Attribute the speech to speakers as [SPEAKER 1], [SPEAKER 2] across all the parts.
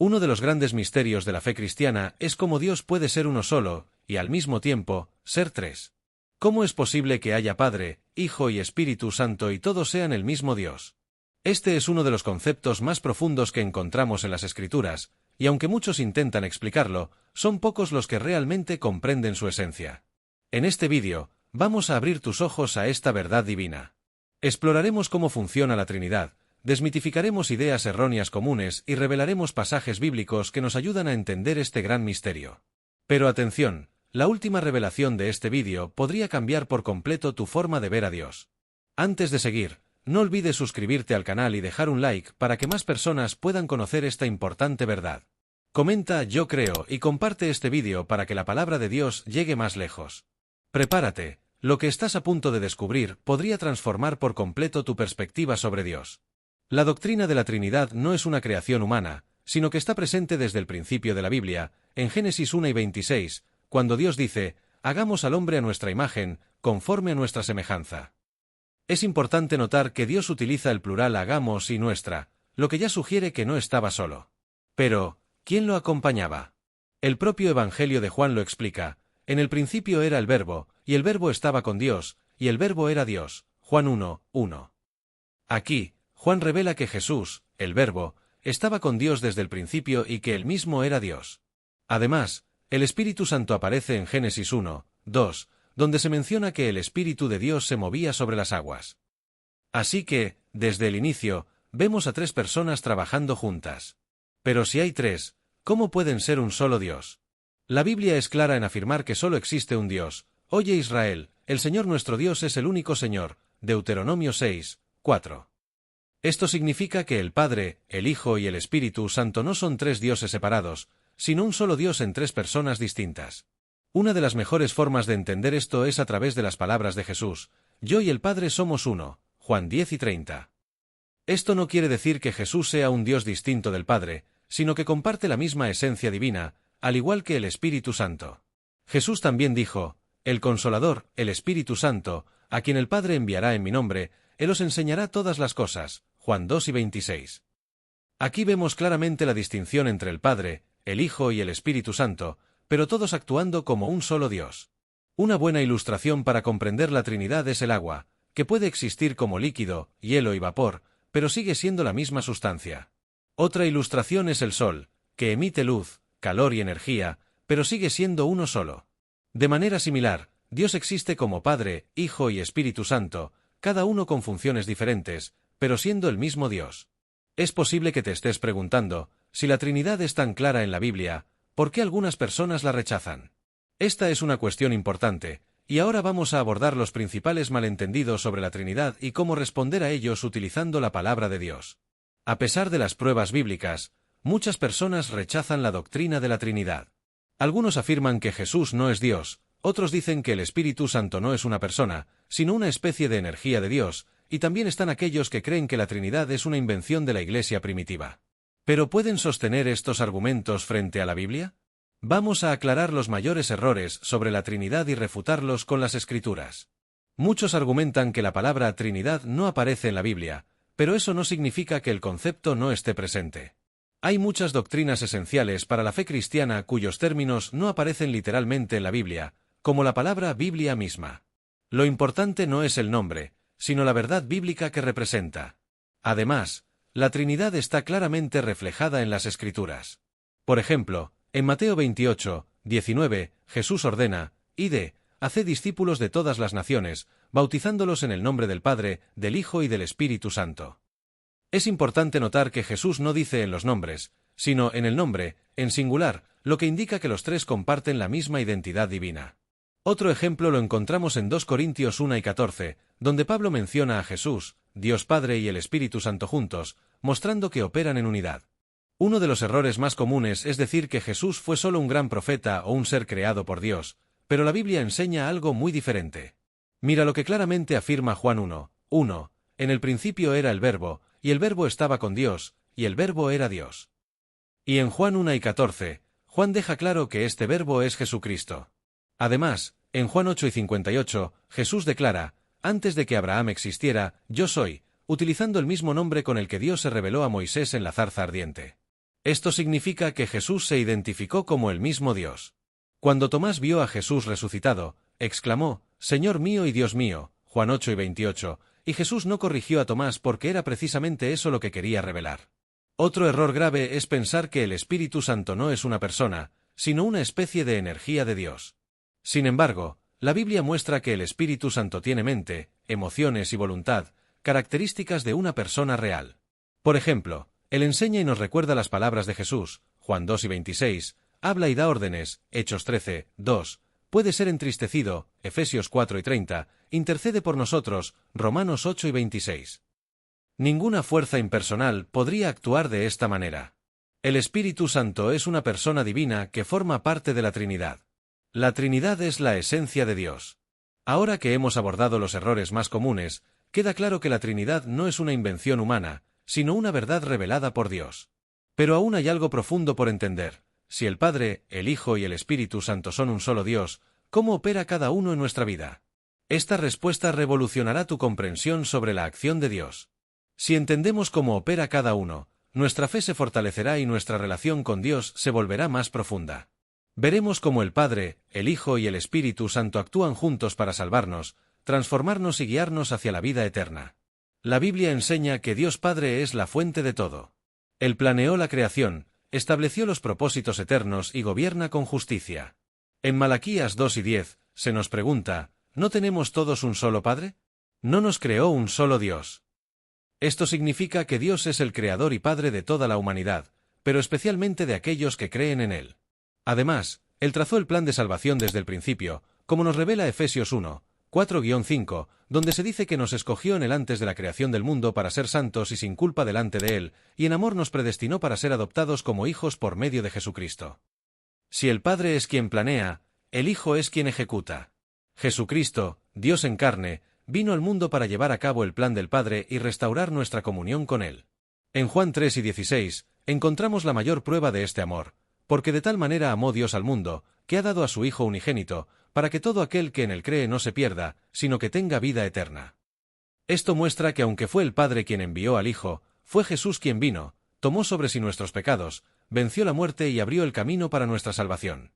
[SPEAKER 1] Uno de los grandes misterios de la fe cristiana es cómo Dios puede ser uno solo, y al mismo tiempo, ser tres. ¿Cómo es posible que haya Padre, Hijo y Espíritu Santo y todos sean el mismo Dios? Este es uno de los conceptos más profundos que encontramos en las Escrituras, y aunque muchos intentan explicarlo, son pocos los que realmente comprenden su esencia. En este vídeo, vamos a abrir tus ojos a esta verdad divina. Exploraremos cómo funciona la Trinidad, desmitificaremos ideas erróneas comunes y revelaremos pasajes bíblicos que nos ayudan a entender este gran misterio. Pero atención, la última revelación de este vídeo podría cambiar por completo tu forma de ver a Dios. Antes de seguir, no olvides suscribirte al canal y dejar un like para que más personas puedan conocer esta importante verdad. Comenta "Yo creo" y comparte este vídeo para que la palabra de Dios llegue más lejos. Prepárate, lo que estás a punto de descubrir podría transformar por completo tu perspectiva sobre Dios. La doctrina de la Trinidad no es una creación humana, sino que está presente desde el principio de la Biblia, en Génesis 1 y 26, cuando Dios dice, «Hagamos al hombre a nuestra imagen, conforme a nuestra semejanza». Es importante notar que Dios utiliza el plural hagamos y nuestra, lo que ya sugiere que no estaba solo. Pero, ¿quién lo acompañaba? El propio Evangelio de Juan lo explica, «En el principio era el Verbo, y el Verbo estaba con Dios, y el Verbo era Dios». Juan 1, 1. Aquí, Juan revela que Jesús, el Verbo, estaba con Dios desde el principio y que él mismo era Dios. Además, el Espíritu Santo aparece en Génesis 1, 2, donde se menciona que el Espíritu de Dios se movía sobre las aguas. Así que, desde el inicio, vemos a tres personas trabajando juntas. Pero si hay tres, ¿cómo pueden ser un solo Dios? La Biblia es clara en afirmar que solo existe un Dios. Oye Israel, el Señor nuestro Dios es el único Señor. Deuteronomio 6, 4. Esto significa que el Padre, el Hijo y el Espíritu Santo no son tres dioses separados, sino un solo Dios en tres personas distintas. Una de las mejores formas de entender esto es a través de las palabras de Jesús, «Yo y el Padre somos uno», Juan 10 y 30. Esto no quiere decir que Jesús sea un Dios distinto del Padre, sino que comparte la misma esencia divina, al igual que el Espíritu Santo. Jesús también dijo, «El Consolador, el Espíritu Santo, a quien el Padre enviará en mi nombre, Él os enseñará todas las cosas», Juan 2 y 26. Aquí vemos claramente la distinción entre el Padre, el Hijo y el Espíritu Santo, pero todos actuando como un solo Dios. Una buena ilustración para comprender la Trinidad es el agua, que puede existir como líquido, hielo y vapor, pero sigue siendo la misma sustancia. Otra ilustración es el Sol, que emite luz, calor y energía, pero sigue siendo uno solo. De manera similar, Dios existe como Padre, Hijo y Espíritu Santo, cada uno con funciones diferentes, pero siendo el mismo Dios. Es posible que te estés preguntando, si la Trinidad es tan clara en la Biblia, ¿por qué algunas personas la rechazan? Esta es una cuestión importante, y ahora vamos a abordar los principales malentendidos sobre la Trinidad y cómo responder a ellos utilizando la palabra de Dios. A pesar de las pruebas bíblicas, muchas personas rechazan la doctrina de la Trinidad. Algunos afirman que Jesús no es Dios, otros dicen que el Espíritu Santo no es una persona, sino una especie de energía de Dios, y también están aquellos que creen que la Trinidad es una invención de la Iglesia primitiva. ¿Pero pueden sostener estos argumentos frente a la Biblia? Vamos a aclarar los mayores errores sobre la Trinidad y refutarlos con las Escrituras. Muchos argumentan que la palabra Trinidad no aparece en la Biblia, pero eso no significa que el concepto no esté presente. Hay muchas doctrinas esenciales para la fe cristiana cuyos términos no aparecen literalmente en la Biblia, como la palabra Biblia misma. Lo importante no es el nombre, sino la verdad bíblica que representa. Además, la Trinidad está claramente reflejada en las Escrituras. Por ejemplo, en Mateo 28, 19, Jesús ordena, «Id, haced discípulos de todas las naciones, bautizándolos en el nombre del Padre, del Hijo y del Espíritu Santo». Es importante notar que Jesús no dice en los nombres, sino en el nombre, en singular, lo que indica que los tres comparten la misma identidad divina. Otro ejemplo lo encontramos en 2 Corintios 1 y 14, donde Pablo menciona a Jesús, Dios Padre y el Espíritu Santo juntos, mostrando que operan en unidad. Uno de los errores más comunes es decir que Jesús fue solo un gran profeta o un ser creado por Dios, pero la Biblia enseña algo muy diferente. Mira lo que claramente afirma Juan 1, 1, «En el principio era el Verbo, y el Verbo estaba con Dios, y el Verbo era Dios». Y en Juan 1 y 14, Juan deja claro que este Verbo es Jesucristo. Además, en Juan 8 y 58, Jesús declara, «Antes de que Abraham existiera, yo soy», utilizando el mismo nombre con el que Dios se reveló a Moisés en la zarza ardiente. Esto significa que Jesús se identificó como el mismo Dios. Cuando Tomás vio a Jesús resucitado, exclamó, «Señor mío y Dios mío», Juan 8 y 28, y Jesús no corrigió a Tomás porque era precisamente eso lo que quería revelar. Otro error grave es pensar que el Espíritu Santo no es una persona, sino una especie de energía de Dios. Sin embargo, la Biblia muestra que el Espíritu Santo tiene mente, emociones y voluntad, características de una persona real. Por ejemplo, Él enseña y nos recuerda las palabras de Jesús, Juan 2 y 26, habla y da órdenes, Hechos 13, 2, puede ser entristecido, Efesios 4 y 30, intercede por nosotros, Romanos 8 y 26. Ninguna fuerza impersonal podría actuar de esta manera. El Espíritu Santo es una persona divina que forma parte de la Trinidad. La Trinidad es la esencia de Dios. Ahora que hemos abordado los errores más comunes, queda claro que la Trinidad no es una invención humana, sino una verdad revelada por Dios. Pero aún hay algo profundo por entender. Si el Padre, el Hijo y el Espíritu Santo son un solo Dios, ¿cómo opera cada uno en nuestra vida? Esta respuesta revolucionará tu comprensión sobre la acción de Dios. Si entendemos cómo opera cada uno, nuestra fe se fortalecerá y nuestra relación con Dios se volverá más profunda. Veremos cómo el Padre, el Hijo y el Espíritu Santo actúan juntos para salvarnos, transformarnos y guiarnos hacia la vida eterna. La Biblia enseña que Dios Padre es la fuente de todo. Él planeó la creación, estableció los propósitos eternos y gobierna con justicia. En Malaquías 2 y 10, se nos pregunta, ¿no tenemos todos un solo Padre? ¿No nos creó un solo Dios? Esto significa que Dios es el creador y Padre de toda la humanidad, pero especialmente de aquellos que creen en Él. Además, Él trazó el plan de salvación desde el principio, como nos revela Efesios 1, 4-5, donde se dice que nos escogió en Él antes de la creación del mundo para ser santos y sin culpa delante de Él, y en amor nos predestinó para ser adoptados como hijos por medio de Jesucristo. Si el Padre es quien planea, el Hijo es quien ejecuta. Jesucristo, Dios en carne, vino al mundo para llevar a cabo el plan del Padre y restaurar nuestra comunión con Él. En Juan 3 y 16, encontramos la mayor prueba de este amor, porque de tal manera amó Dios al mundo, que ha dado a su Hijo unigénito, para que todo aquel que en Él cree no se pierda, sino que tenga vida eterna. Esto muestra que aunque fue el Padre quien envió al Hijo, fue Jesús quien vino, tomó sobre sí nuestros pecados, venció la muerte y abrió el camino para nuestra salvación.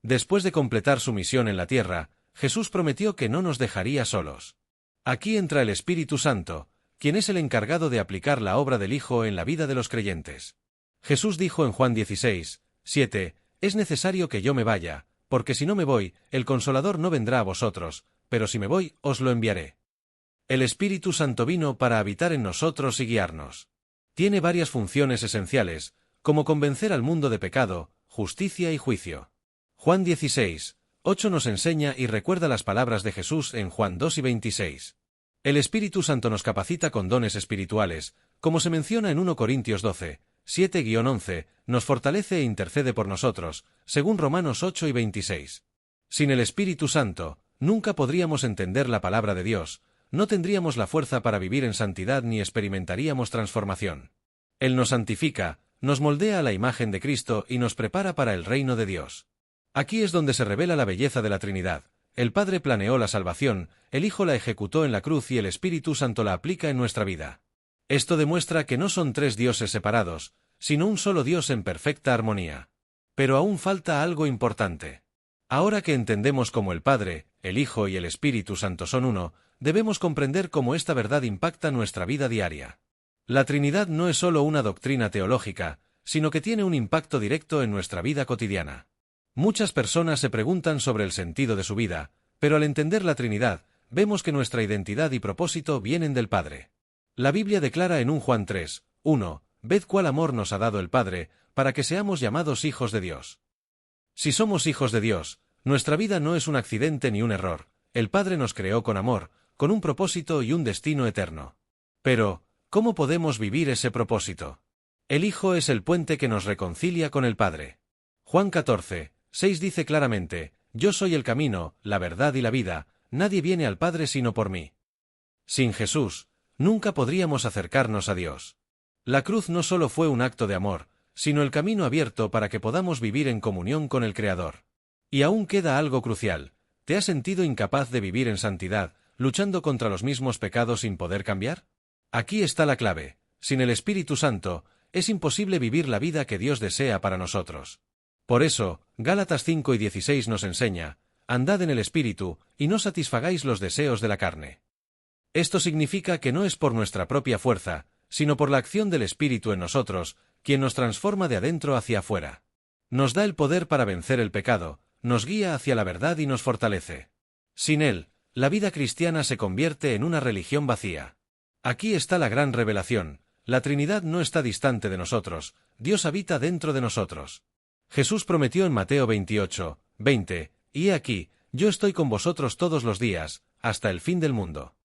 [SPEAKER 1] Después de completar su misión en la tierra, Jesús prometió que no nos dejaría solos. Aquí entra el Espíritu Santo, quien es el encargado de aplicar la obra del Hijo en la vida de los creyentes. Jesús dijo en Juan 16, 7, «Es necesario que yo me vaya, porque si no me voy, el Consolador no vendrá a vosotros, pero si me voy, os lo enviaré». El Espíritu Santo vino para habitar en nosotros y guiarnos. Tiene varias funciones esenciales, como convencer al mundo de pecado, justicia y juicio. Juan 16, 8 nos enseña y recuerda las palabras de Jesús en Juan 2 y 26. El Espíritu Santo nos capacita con dones espirituales, como se menciona en 1 Corintios 12, 7-11, nos fortalece e intercede por nosotros, según Romanos 8 y 26. Sin el Espíritu Santo, nunca podríamos entender la palabra de Dios, no tendríamos la fuerza para vivir en santidad ni experimentaríamos transformación. Él nos santifica, nos moldea a la imagen de Cristo y nos prepara para el reino de Dios. Aquí es donde se revela la belleza de la Trinidad. El Padre planeó la salvación, el Hijo la ejecutó en la cruz y el Espíritu Santo la aplica en nuestra vida. Esto demuestra que no son tres dioses separados, sino un solo Dios en perfecta armonía. Pero aún falta algo importante. Ahora que entendemos cómo el Padre, el Hijo y el Espíritu Santo son uno, debemos comprender cómo esta verdad impacta nuestra vida diaria. La Trinidad no es solo una doctrina teológica, sino que tiene un impacto directo en nuestra vida cotidiana. Muchas personas se preguntan sobre el sentido de su vida, pero al entender la Trinidad, vemos que nuestra identidad y propósito vienen del Padre. La Biblia declara en 1 Juan 3, 1, «Ved cuál amor nos ha dado el Padre, para que seamos llamados hijos de Dios». Si somos hijos de Dios, nuestra vida no es un accidente ni un error. El Padre nos creó con amor, con un propósito y un destino eterno. Pero, ¿cómo podemos vivir ese propósito? El Hijo es el puente que nos reconcilia con el Padre. Juan 14, 6 dice claramente, «Yo soy el camino, la verdad y la vida, nadie viene al Padre sino por mí». Sin Jesús, nunca podríamos acercarnos a Dios. La cruz no solo fue un acto de amor, sino el camino abierto para que podamos vivir en comunión con el Creador. Y aún queda algo crucial. ¿Te has sentido incapaz de vivir en santidad, luchando contra los mismos pecados sin poder cambiar? Aquí está la clave. Sin el Espíritu Santo, es imposible vivir la vida que Dios desea para nosotros. Por eso, Gálatas 5:16 nos enseña: andad en el Espíritu, y no satisfagáis los deseos de la carne. Esto significa que no es por nuestra propia fuerza, sino por la acción del Espíritu en nosotros, quien nos transforma de adentro hacia afuera. Nos da el poder para vencer el pecado, nos guía hacia la verdad y nos fortalece. Sin él, la vida cristiana se convierte en una religión vacía. Aquí está la gran revelación: la Trinidad no está distante de nosotros, Dios habita dentro de nosotros. Jesús prometió en Mateo 28:20, y he aquí, yo estoy con vosotros todos los días, hasta el fin del mundo.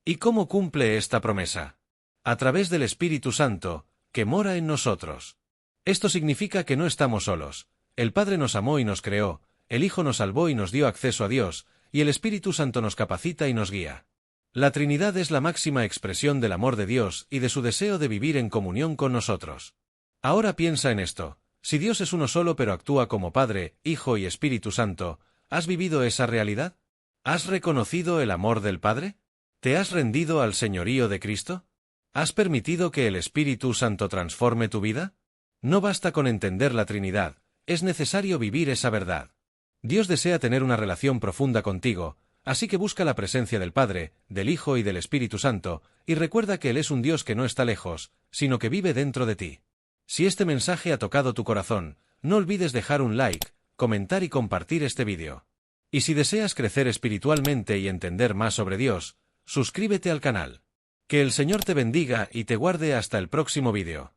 [SPEAKER 1] ¿Y cómo cumple esta promesa? A través del Espíritu Santo, que mora en nosotros. Esto significa que no estamos solos. El Padre nos amó y nos creó, el Hijo nos salvó y nos dio acceso a Dios, y el Espíritu Santo nos capacita y nos guía. La Trinidad es la máxima expresión del amor de Dios y de su deseo de vivir en comunión con nosotros. Ahora piensa en esto: si Dios es uno solo pero actúa como Padre, Hijo y Espíritu Santo, ¿has vivido esa realidad? ¿Has reconocido el amor del Padre? ¿Te has rendido al señorío de Cristo? ¿Has permitido que el Espíritu Santo transforme tu vida? No basta con entender la Trinidad, es necesario vivir esa verdad. Dios desea tener una relación profunda contigo, así que busca la presencia del Padre, del Hijo y del Espíritu Santo, y recuerda que Él es un Dios que no está lejos, sino que vive dentro de ti. Si este mensaje ha tocado tu corazón, no olvides dejar un like, comentar y compartir este vídeo. Y si deseas crecer espiritualmente y entender más sobre Dios, suscríbete al canal. Que el Señor te bendiga y te guarde hasta el próximo vídeo.